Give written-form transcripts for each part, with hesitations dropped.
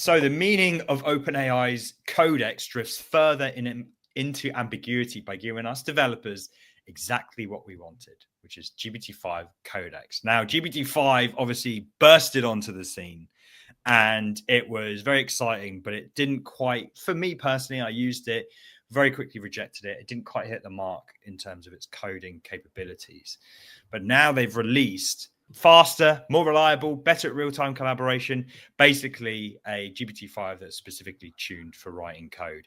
So the meaning of OpenAI's Codex drifts further into ambiguity by giving us developers exactly what we wanted, which is GPT-5 Codex. Now, GPT-5 obviously bursted onto the scene and it was very exciting, but it didn't quite, for me personally, I used it, very quickly rejected it. It didn't quite hit the mark in terms of its coding capabilities. But now they've released faster, more reliable, better at real-time collaboration, basically a GPT-5 that's specifically tuned for writing code.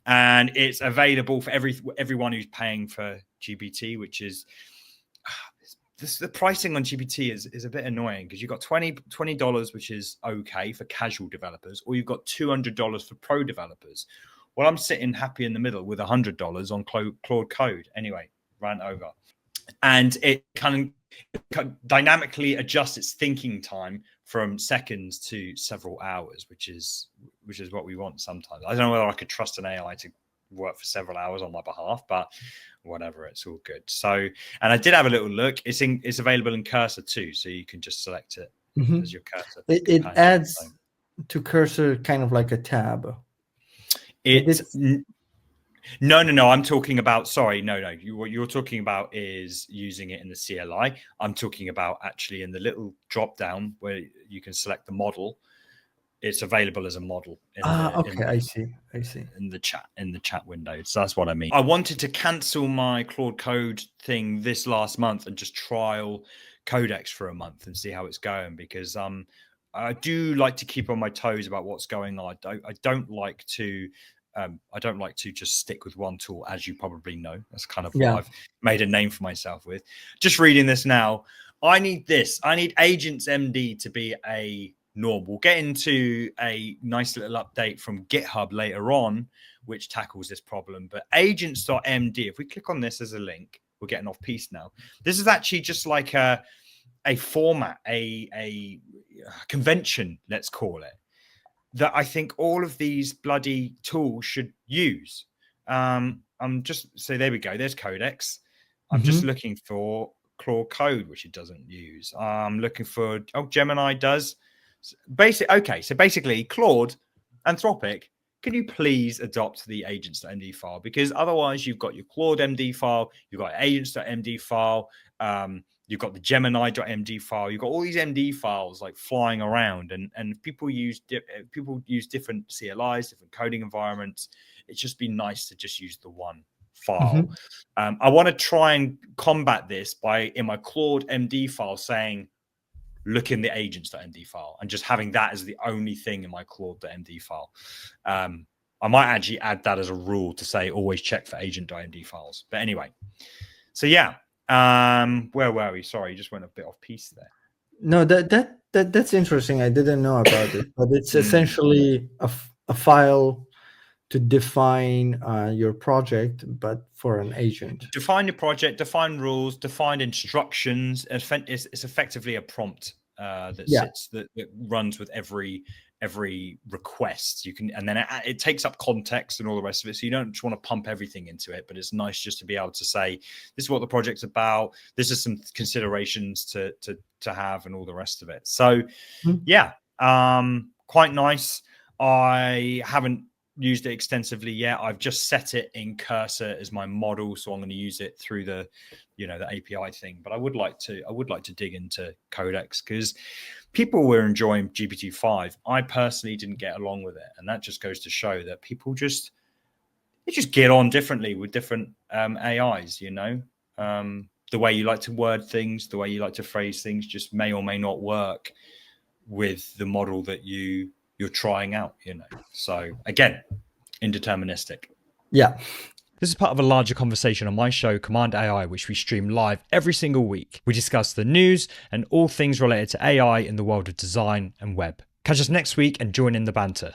And it's available for everyone who's paying for GPT, which is the pricing on GPT is a bit annoying because you've got $20, which is okay for casual developers, or you've got $200 for pro developers. Well, I'm sitting happy in the middle with $100 on Claude Code. Anyway, ran over. And it can dynamically adjust its thinking time from seconds to several hours, which is what we want sometimes. I don't know whether I could trust an AI to work for several hours on my behalf, but whatever, it's all good. So, and I did have a little look. It's available in Cursor too, so you can just select it as your cursor. It adds to Cursor kind of like a tab. No. I'm talking about, sorry, no. What you're talking about is using it in the CLI. I'm talking about actually in the little drop down where you can select the model. It's available as a model. I see. In the chat window. So that's what I mean. I wanted to cancel my Claude Code thing this last month and just trial Codex for a month and see how it's going, because I do like to keep on my toes about what's going on. I don't like to just stick with one tool, as you probably know. That's kind of what I've made a name for myself with. Just reading this now, I need this. I need Agents.md to be a norm. We'll get into a nice little update from GitHub later on, which tackles this problem. But Agents.md, if we click on this as a link, we're getting off piece now. This is actually just like a format, a convention, let's call it, that I think all of these bloody tools should use. I'm just, so there we go. There's Codex. I'm just looking for Claude Code, which it doesn't use. I'm looking for, Gemini does. So basically Claude, Anthropic, can you please adopt the agents.md file? Because otherwise you've got your Claude MD file, you've got agents.md file, you've got the Gemini.md file, you've got all these MD files like flying around, and people use different CLIs, different coding environments. It's just been nice to just use the one file. I want to try and combat this by, in my Claude MD file, saying, look in the agents.md file, and just having that as the only thing in my Claude.md file. I might actually add that as a rule to say always check for agent.md files. But anyway, so yeah. Where were we? Sorry, just went a bit off piece there. No, that's interesting. I didn't know about it, but it's essentially a file to define your project, but for an agent. Define your project, define rules, define instructions. It's effectively a prompt that runs with every request. You can, and then it takes up context and all the rest of it. So you don't just want to pump everything into it, but it's nice just to be able to say, this is what the project's about. This is some considerations to have, and all the rest of it. So yeah, quite nice. I haven't used it extensively yet. I've just set it in Cursor as my model, so I'm going to use it through the API thing. But I would like to dig into Codex, because people were enjoying GPT-5. I personally didn't get along with it, and that just goes to show that people just get on differently with different AIs. The way you like to word things, the way you like to phrase things, just may or may not work with the model that you're trying out, So again, indeterministic. Yeah. This is part of a larger conversation on my show, Command AI, which we stream live every single week. We discuss the news and all things related to AI in the world of design and web. Catch us next week and join in the banter.